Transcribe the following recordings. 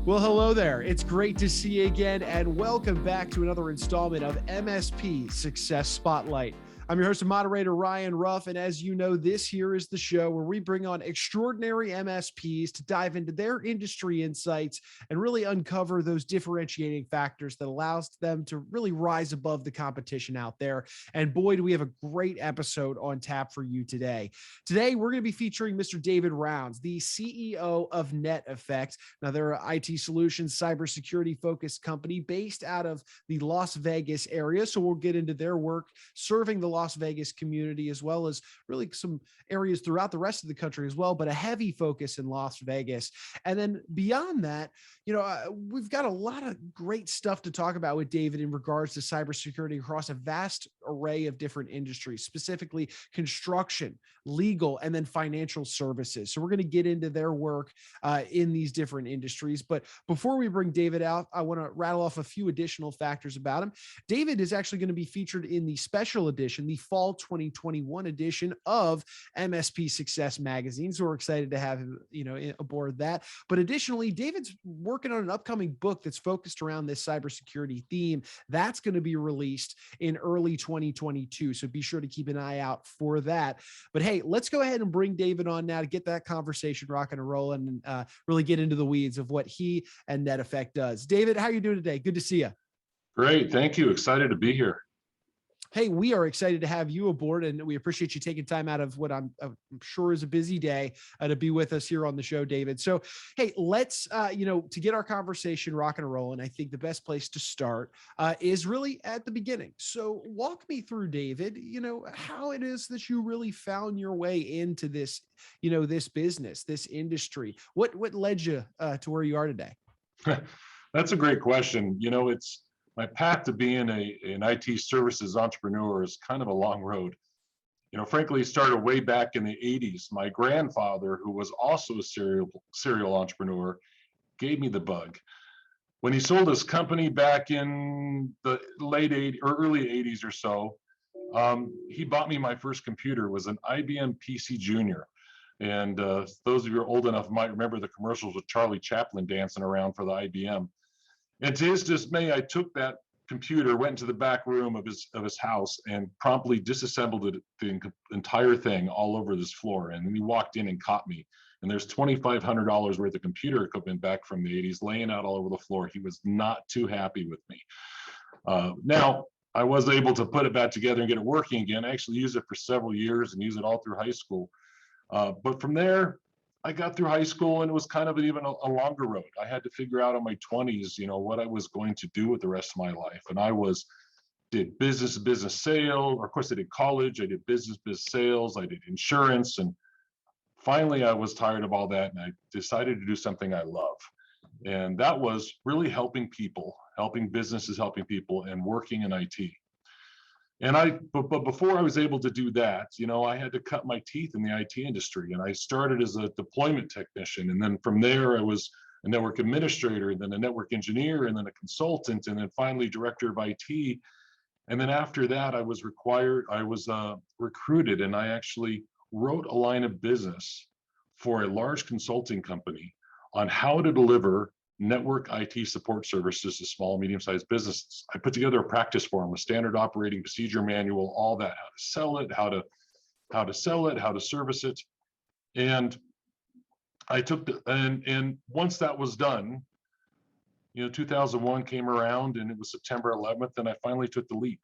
Well, hello there. It's great to see you again, and welcome back to another installment of MSP Success Spotlight. I'm your host and moderator, Ryan Ruff, and as you know, this here is the show where we bring on extraordinary MSPs to dive into their industry insights and really uncover those differentiating factors that allows them to really rise above the competition out there. And boy, do we have a great episode on tap for you today. Today, we're going to be featuring Mr. David Rounds, the CEO of NetEffect. Now, they're an IT solutions, cybersecurity focused company based out of the Las Vegas area. So we'll get into their work serving the Las Vegas community, as well as really some areas throughout the rest of the country as well, but a heavy focus in Las Vegas. And then beyond that, we've got a lot of great stuff to talk about with David in regards to cybersecurity across a vast array of different industries, specifically construction, legal, and then financial services. So we're going to get into their work in these different industries. But before we bring David out, I want to rattle off a few additional factors about him. David is actually going to be featured in the special edition, the fall 2021 edition of MSP Success Magazine. So we're excited to have him, aboard that. But additionally, David's working on an upcoming book that's focused around this cybersecurity theme. That's going to be released in early 2022. So be sure to keep an eye out for that. But hey, let's go ahead and bring David on now to get that conversation rocking and rolling and really get into the weeds of what he and NetEffect does. David, how are you doing today? Good to see you. Great. Thank you. Excited to be here. Hey, we are excited to have you aboard, and we appreciate you taking time out of what I'm sure is a busy day to be with us here on the show, David. So, hey, let's, to get our conversation rocking and rolling, I think the best place to start is really at the beginning. So walk me through, David, how it is that you really found your way into this, this business, this industry. What led you to where you are today? That's a great question. It's my path to being an IT services entrepreneur is kind of a long road. Frankly, it started way back in the 80s. My grandfather, who was also a serial entrepreneur, gave me the bug. When he sold his company back in the late 80s or early 80s or so, he bought me my first computer. It was an IBM PC Junior. And those of you who are old enough might remember the commercials with Charlie Chaplin dancing around for the IBM. And to his dismay, I took that computer, went into the back room of his house, and promptly disassembled the entire thing all over this floor. And then he walked in and caught me. And there's $2,500 worth of computer equipment back from the 80s laying out all over the floor. He was not too happy with me. Now, I was able to put it back together and get it working again. I actually used it for several years and used it all through high school. But from there, I got through high school, and it was kind of even a longer road. I had to figure out in my 20s, what I was going to do with the rest of my life. And I did business sales, or of course I did college, I did business sales, I did insurance. And finally I was tired of all that, and I decided to do something I love. And that was really helping people, helping businesses, helping people, and working in IT. But before I was able to do that, I had to cut my teeth in the IT industry. And I started as a deployment technician. And then from there, I was a network administrator, and then a network engineer, and then a consultant, and then finally director of IT. And then after that, I was recruited, and I actually wrote a line of business for a large consulting company on how to deliver network IT support services to small, medium-sized businesses. I put together a practice form, a standard operating procedure manual, all that, how to sell it, how to sell it, how to service it. And I took and once that was done, 2001 came around, and it was September 11th, and I finally took the leap.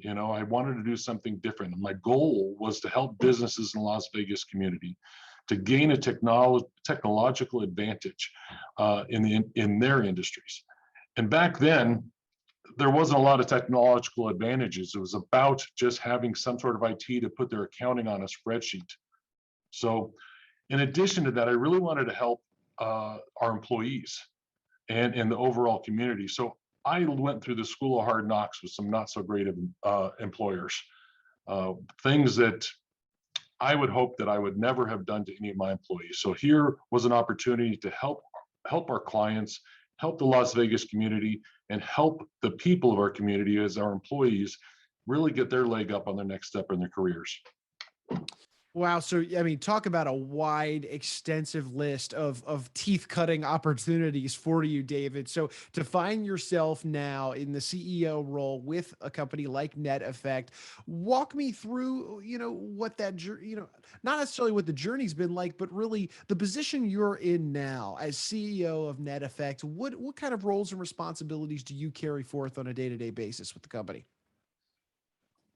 I wanted to do something different. My goal was to help businesses in the Las Vegas community to gain a technological advantage in their industries. And back then, there wasn't a lot of technological advantages. It was about just having some sort of IT to put their accounting on a spreadsheet. So in addition to that, I really wanted to help our employees and the overall community. So I went through the school of hard knocks with some not so great employers, things that I would hope that I would never have done to any of my employees. So here was an opportunity to help our clients, help the Las Vegas community, and help the people of our community as our employees really get their leg up on their next step in their careers. Wow. So, I mean, talk about a wide, extensive list of teeth cutting opportunities for you, David. So, to find yourself now in the CEO role with a company like NetEffect, walk me through, what that, not necessarily what the journey's been like, but really the position you're in now as CEO of NetEffect. What kind of roles and responsibilities do you carry forth on a day-to-day basis with the company?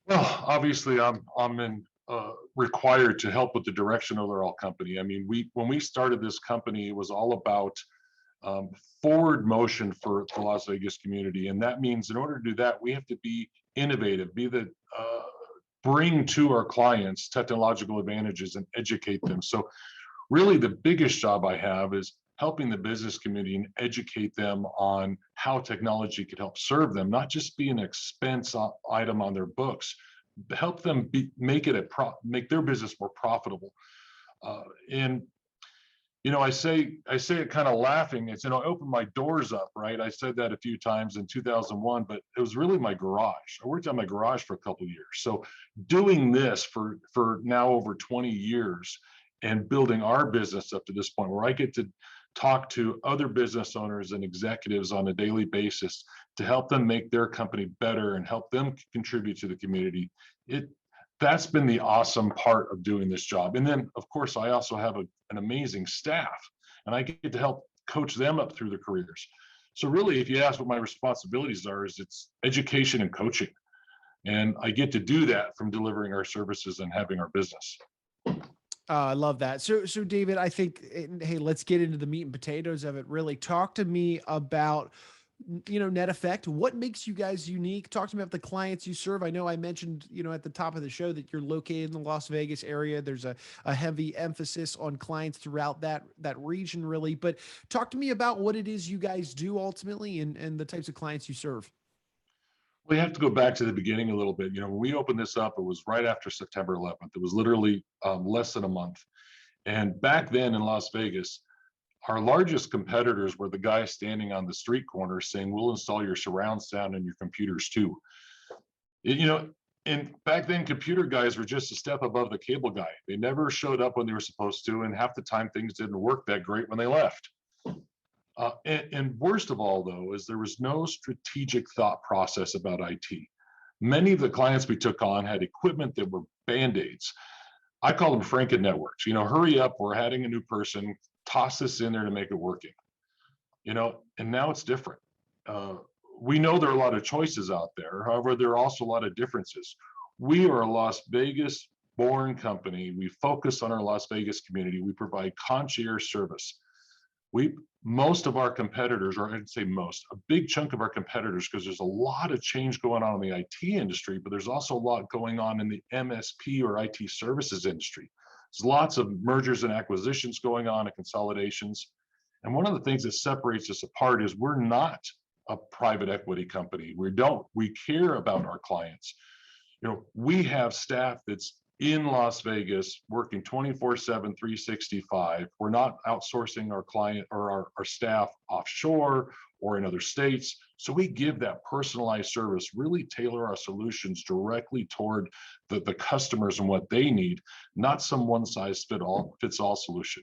Well, obviously, required to help with the direction of their all company. I mean, when we started this company, it was all about um, forward motion for the Las Vegas community, and that means in order to do that, we have to be innovative, be the bring to our clients technological advantages and educate them. So really the biggest job I have is helping the business community and educate them on how technology could help serve them, not just be an expense item on their books, help them make it make their business more profitable. And I say it kind of laughing. It's, I opened my doors up, right? I said that a few times in 2001, but it was really my garage. I worked on my garage for a couple of years. So doing this for now over 20 years and building our business up to this point where I get to talk to other business owners and executives on a daily basis to help them make their company better and help them contribute to the community. It that's been the awesome part of doing this job. And then, of course, I also have an amazing staff, and I get to help coach them up through their careers. So really, if you ask what my responsibilities are, is it's education and coaching. And I get to do that from delivering our services and having our business. I love that. So David, I think, hey, let's get into the meat and potatoes of it. Really, talk to me about, NetEffect. What makes you guys unique? Talk to me about the clients you serve. I know I mentioned, at the top of the show that you're located in the Las Vegas area. There's a heavy emphasis on clients throughout that region, really. But talk to me about what it is you guys do ultimately, and the types of clients you serve. We have to go back to the beginning a little bit. When we opened this up, it was right after September 11th. It was literally less than a month. And back then in Las Vegas, our largest competitors were the guys standing on the street corner saying, "We'll install your surround sound and your computers too." And back then, computer guys were just a step above the cable guy. They never showed up when they were supposed to, and half the time things didn't work that great when they left. And worst of all, though, is there was no strategic thought process about IT. Many of the clients we took on had equipment that were band-aids. I call them Franken networks. Hurry up, we're adding a new person, toss this in there to make it working. And now it's different. Uh, we know there are a lot of choices out there. However, there are also a lot of differences. We are a Las Vegas born company. We focus on our Las Vegas community. We provide concierge service. We Most of our competitors, or I'd say most, a big chunk of our competitors, because there's a lot of change going on in the IT industry, but there's also a lot going on in the MSP or IT services industry. There's lots of mergers and acquisitions going on and consolidations. And one of the things that separates us apart is we're not a private equity company. We care about our clients. We have staff that's in Las Vegas working 24/7, 365. We're not outsourcing our client or our staff offshore or in other states. So we give that personalized service, really tailor our solutions directly toward the customers and what they need, not some one size fits all solution.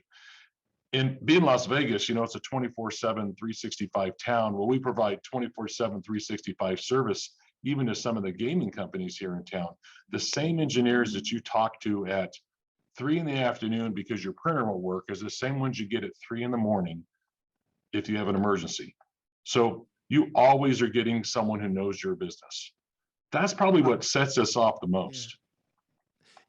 And being Las Vegas, it's a 24/7, 365 town. Well, we provide 24/7, 365 service even to some of the gaming companies here in town. The same engineers that you talk to at 3 in the afternoon because your printer won't work is the same ones you get at 3 in the morning if you have an emergency. So you always are getting someone who knows your business. That's probably what sets us off the Yeah. most.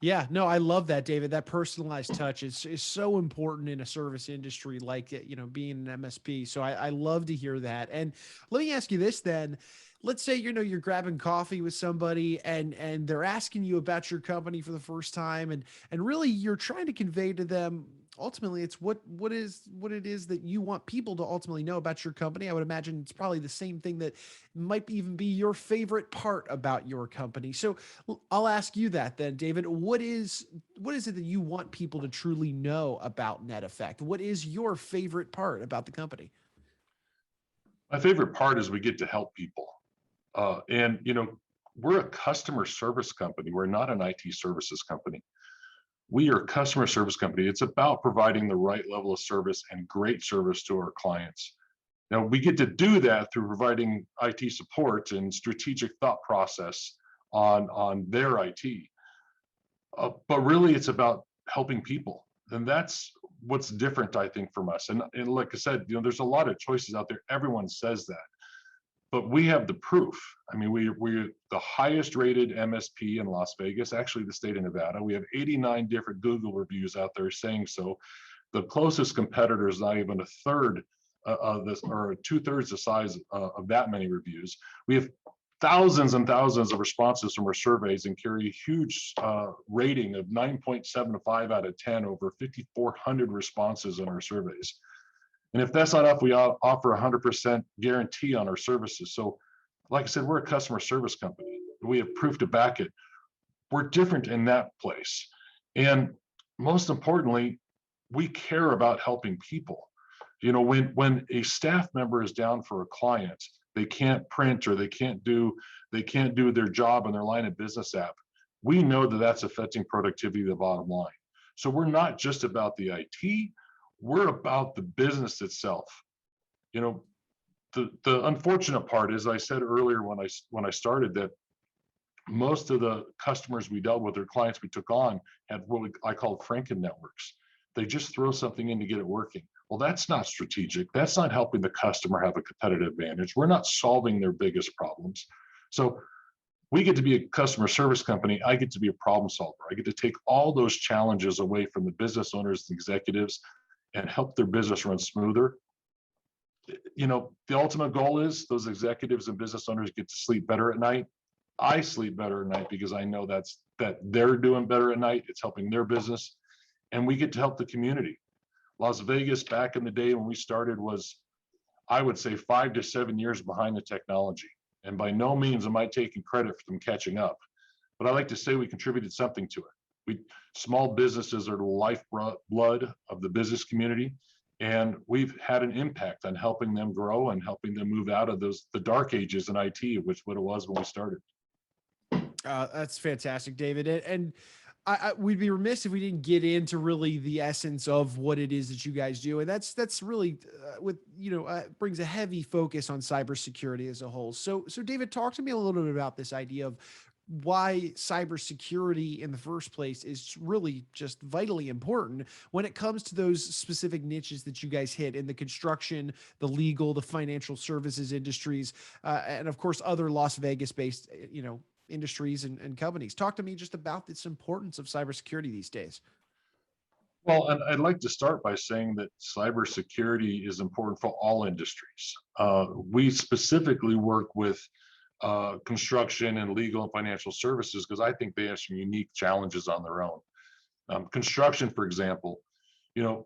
Yeah, no, I love that, David. That personalized touch is so important in a service industry like being an MSP. So I love to hear that. And let me ask you this then. Let's say you're grabbing coffee with somebody and they're asking you about your company for the first time, and really you're trying to convey to them ultimately it's what it is that you want people to ultimately know about your company. I would imagine it's probably the same thing that might even be your favorite part about your company. So I'll ask you that then, David. What is it that you want people to truly know about NetEffect? What is your favorite part about the company? My favorite part is we get to help people. And we're a customer service company. We're not an IT services company. We are a customer service company. It's about providing the right level of service and great service to our clients. Now, we get to do that through providing IT support and strategic thought process on their IT. But really, it's about helping people. And that's what's different, I think, from us. And like I said, there's a lot of choices out there. Everyone says that. But we have the proof. I mean, we're the highest rated MSP in Las Vegas, actually the state of Nevada. We have 89 different Google reviews out there saying so. The closest competitor is not even a third of this, or 2/3 the size of that many reviews. We have thousands and thousands of responses from our surveys and carry a huge rating of 9.75 out of 10, over 5,400 responses in our surveys. And if that's not enough, we offer 100% guarantee on our services. So like I said, we're a customer service company. We have proof to back it. We're different in that place. And most importantly, we care about helping people. When a staff member is down for a client, they can't print or they can't do their job in their line of business app, we know that that's affecting productivity of the bottom line. So we're not just about the IT, we're about the business itself. The unfortunate part is, I said earlier when I started, that most of the customers we dealt with, or clients we took on, had what I call Franken networks. They just throw something in to get it working. Well, that's not strategic. That's not helping the customer have a competitive advantage. We're not solving their biggest problems. So we get to be a customer service company. I get to be a problem solver. I get to take all those challenges away from the business owners and executives and help their business run smoother. The ultimate goal is those executives and business owners get to sleep better at night. I sleep better at night because I know that they're doing better at night. It's helping their business, and we get to help the community. Las Vegas back in the day when we started was, I would say, 5 to 7 years behind the technology. And by no means am I taking credit for them catching up, but I like to say we contributed something to it. Small businesses are the lifeblood of the business community, and we've had an impact on helping them grow and helping them move out of the dark ages in IT, which what it was when we started. That's fantastic, David. And we'd be remiss if we didn't get into really the essence of what it is that you guys do, and that's really brings a heavy focus on cybersecurity as a whole. So David, talk to me a little bit about this idea of why cybersecurity in the first place is really just vitally important when it comes to those specific niches that you guys hit in the construction, the legal, the financial services industries, and of course other Las Vegas-based, industries and companies. Talk to me just about this importance of cybersecurity these days. Well, and I'd like to start by saying that cybersecurity is important for all industries. We specifically work with construction and legal and financial services because I think they have some unique challenges on their own. Construction, for example,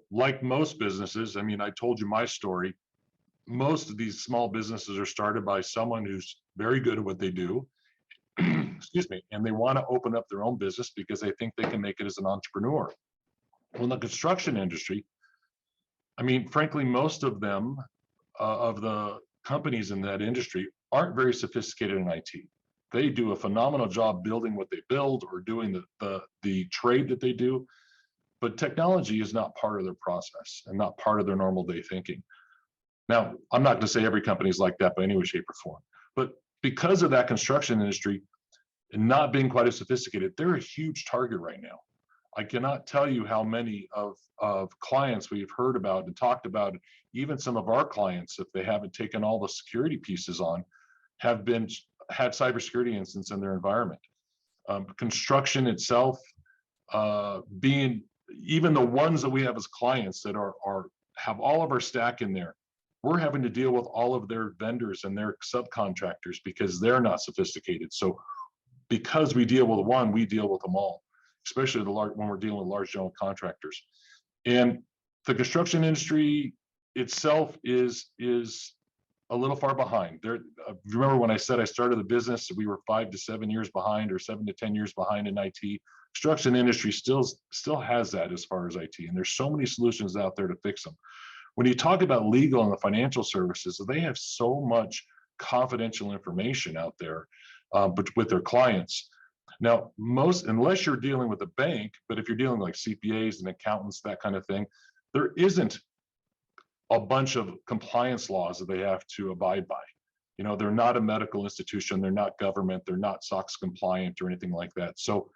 like most businesses, I mean, I told you my story. Most of these small businesses are started by someone who's very good at what they do, excuse me, and they want to open up their own business because they think they can make it as an entrepreneur. Well, in the construction industry, I mean, frankly, most of them, of the companies in that industry, aren't very sophisticated in IT. They do a phenomenal job building what they build or doing the trade that they do, but technology is not part of their process and not part of their normal day thinking. Now, I'm not going to say every company is like that by any way, shape, or form, but because of that construction industry and not being quite as sophisticated, they're a huge target right now. I cannot tell you how many of clients we've heard about and talked about, even some of our clients, if they haven't taken all the security pieces on, had cybersecurity incidents in their environment. Construction itself, being even the ones that we have as clients that have all of our stack in there, we're having to deal with all of their vendors and their subcontractors because they're not sophisticated. So because we deal with one, we deal with them all, especially when we're dealing with large general contractors. And the construction industry itself is a little far behind. Remember when I said I started the business, we were 5 to 7 years behind, or 7 to 10 years behind in IT. Construction industry still has that as far as IT, and there's so many solutions out there to fix them. When you talk about legal and the financial services, they have so much confidential information out there, but with their clients. Now, unless you're dealing with a bank, but if you're dealing like CPAs and accountants, that kind of thing, there isn't a bunch of compliance laws that they have to abide by. They're not a medical institution, they're not government, they're not SOX compliant or anything like that. So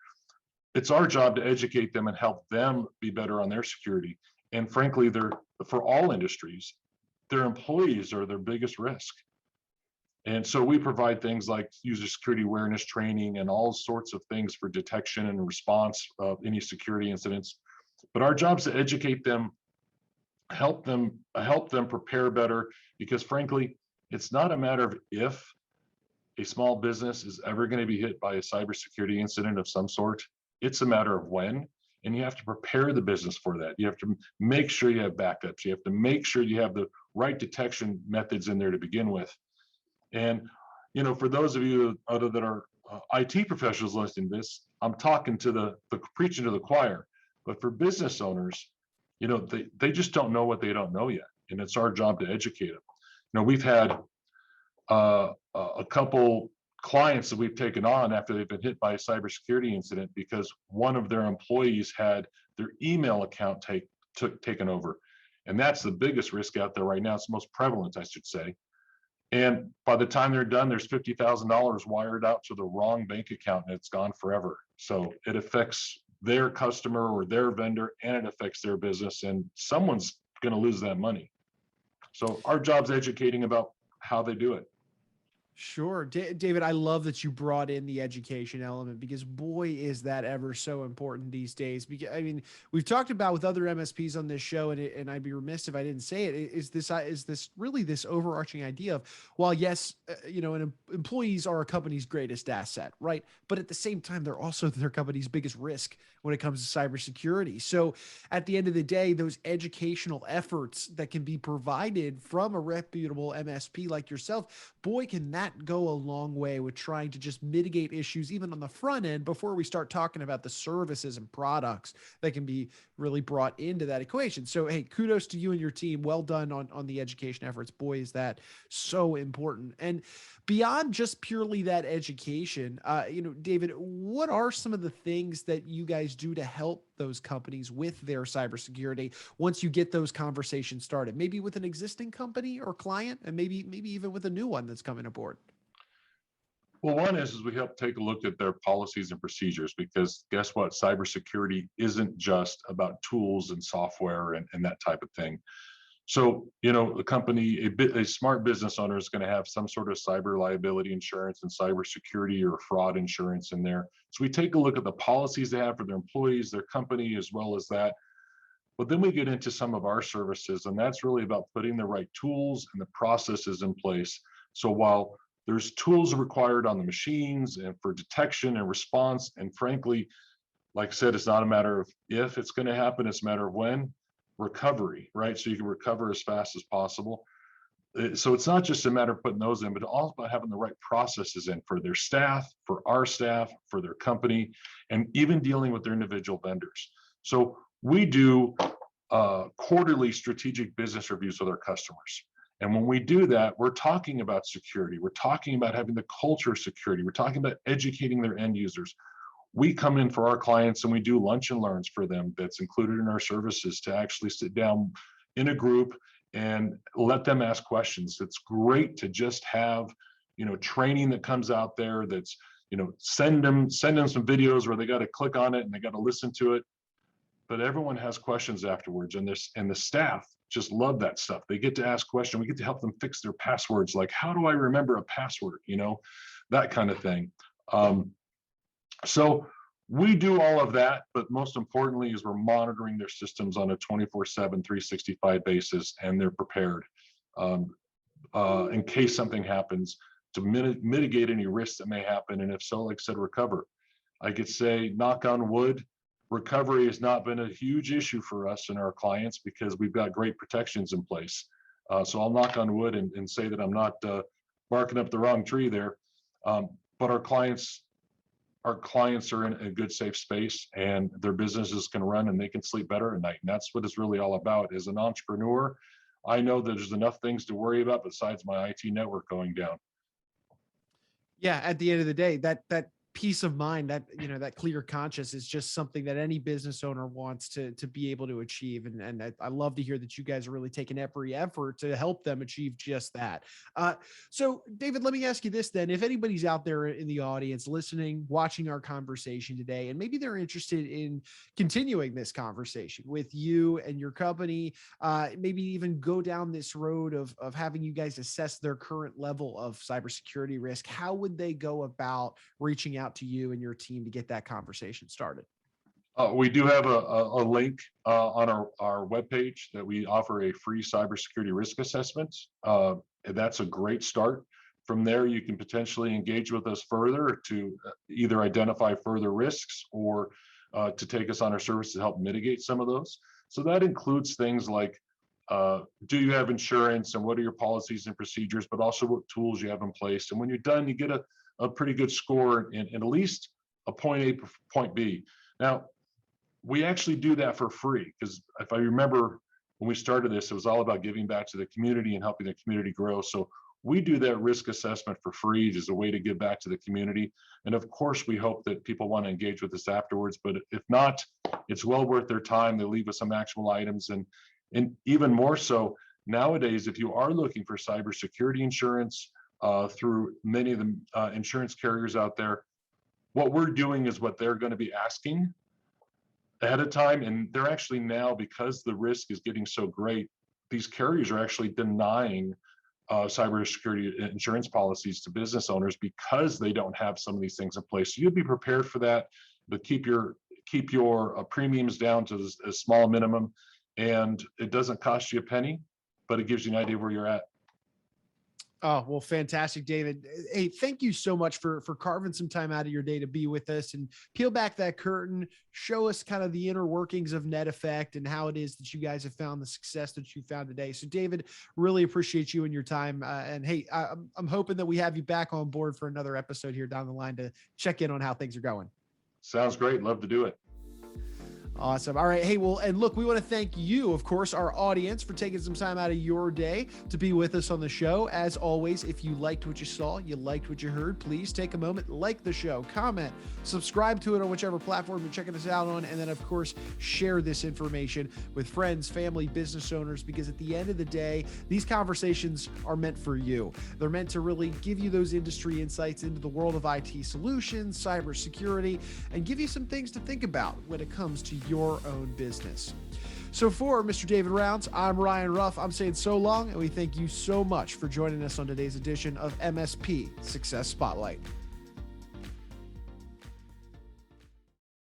it's our job to educate them and help them be better on their security. And frankly, for all industries, their employees are their biggest risk. And so we provide things like user security awareness training and all sorts of things for detection and response of any security incidents. But our job is to educate them, help them prepare better, because frankly, it's not a matter of if a small business is ever going to be hit by a cybersecurity incident of some sort. It's a matter of when, and you have to prepare the business for that. You have to make sure you have backups. You have to make sure you have the right detection methods in there to begin with. And for those of you that are IT professionals listening to this, I'm talking to the preaching to the choir. But for business owners, they just don't know what they don't know yet, and it's our job to educate them. We've had a couple clients that we've taken on after they've been hit by a cybersecurity incident because one of their employees had their email account taken over, and that's the biggest risk out there right now. It's the most prevalent, I should say. And by the time they're done, there's $50,000 wired out to the wrong bank account, and it's gone forever. So it affects their customer or their vendor, and it affects their business, and someone's going to lose that money. So our job's educating about how they do it. Sure. David, I love that you brought in the education element, because boy, is that ever so important these days. Because I mean, we've talked about with other MSPs on this show, and I'd be remiss if I didn't say it, is this really this overarching idea of, while yes, employees are a company's greatest asset, right? But at the same time, they're also their company's biggest risk when it comes to cybersecurity. So at the end of the day, those educational efforts that can be provided from a reputable MSP like yourself, boy, can that go a long way with trying to just mitigate issues even on the front end before we start talking about the services and products that can be really brought into that equation. So, hey, kudos to you and your team. Well done on the education efforts. Boy, is that so important. And beyond just purely that education, David, what are some of the things that you guys do to help those companies with their cybersecurity once you get those conversations started? Maybe with an existing company or client, and maybe even with a new one that's coming aboard. Well, one is we help take a look at their policies and procedures, because guess what? Cybersecurity isn't just about tools and software and that type of thing. So, a company, a smart business owner is going to have some sort of cyber liability insurance and cybersecurity or fraud insurance in there. So we take a look at the policies they have for their employees, their company, as well as that. But then we get into some of our services, and that's really about putting the right tools and the processes in place. So while there's tools required on the machines and for detection and response, and frankly, like I said, it's not a matter of if it's going to happen, it's a matter of when. Recovery, right? So you can recover as fast as possible. So it's not just a matter of putting those in, but also about having the right processes in for their staff, for our staff, for their company, and even dealing with their individual vendors. So we do quarterly strategic business reviews with our customers. And when we do that, we're talking about security. We're talking about having the culture of security. We're talking about educating their end users. We come in for our clients and we do lunch and learns for them that's included in our services, to actually sit down in a group and let them ask questions. It's great to just have, training that comes out there that's, send them some videos where they got to click on it and they got to listen to it. But everyone has questions afterwards, and the staff just love that stuff. They get to ask questions. We get to help them fix their passwords. Like, how do I remember a password? That kind of thing. So we do all of that, but most importantly is we're monitoring their systems on a 24/7, 365 basis, and they're prepared in case something happens, to mitigate any risks that may happen. And if so, like I said, recover. I could say, knock on wood, recovery has not been a huge issue for us and our clients, because we've got great protections in place. So I'll knock on wood and say that I'm not barking up the wrong tree there. But our clients are in a good, safe space, and their businesses can run and they can sleep better at night. And that's what it's really all about. As an entrepreneur, I know that there's enough things to worry about besides my IT network going down. Yeah, at the end of the day, that peace of mind, that, that clear conscience is just something that any business owner wants to be able to achieve. And I love to hear that you guys are really taking every effort to help them achieve just that. So David, let me ask you this then. If anybody's out there in the audience listening, watching our conversation today, and maybe they're interested in continuing this conversation with you and your company, maybe even go down this road of having you guys assess their current level of cybersecurity risk, how would they go about reaching out to you and your team to get that conversation started? We do have a link on our webpage that we offer a free cybersecurity risk assessment. And that's a great start. From there, you can potentially engage with us further to either identify further risks or to take us on our service to help mitigate some of those. So that includes things like, do you have insurance, and what are your policies and procedures, but also what tools you have in place. And when you're done, you get a pretty good score in at least a point A, point B. Now, we actually do that for free, because if I remember when we started this, it was all about giving back to the community and helping the community grow. So we do that risk assessment for free as a way to give back to the community. And of course, we hope that people want to engage with us afterwards, but if not, it's well worth their time. They leave us some actionable items. And even more so nowadays, if you are looking for cybersecurity insurance through many of the insurance carriers out there, what we're doing is what they're going to be asking ahead of time. And they're actually now, because the risk is getting so great, these carriers are actually denying cybersecurity insurance policies to business owners because they don't have some of these things in place. So you'd be prepared for that, but keep your premiums down to a small minimum, and it doesn't cost you a penny, but it gives you an idea where you're at. Oh, well, fantastic, David. Hey, thank you so much for carving some time out of your day to be with us and peel back that curtain, show us kind of the inner workings of NetEffect and how it is that you guys have found the success that you found today. So David, really appreciate you and your time. And hey, I'm hoping that we have you back on board for another episode here down the line to check in on how things are going. Sounds great. Love to do it. Awesome. All right. Hey, well, and look, we want to thank you, of course, our audience, for taking some time out of your day to be with us on the show. As always, if you liked what you saw, you liked what you heard, please take a moment, like the show, comment, subscribe to it on whichever platform you're checking us out on, and then, of course, share this information with friends, family, business owners, because at the end of the day, these conversations are meant for you. They're meant to really give you those industry insights into the world of IT solutions, cybersecurity, and give you some things to think about when it comes to your own business. So for Mr. David Rounds, I'm Ryan Ruff. I'm saying so long, and we thank you so much for joining us on today's edition of MSP Success Spotlight.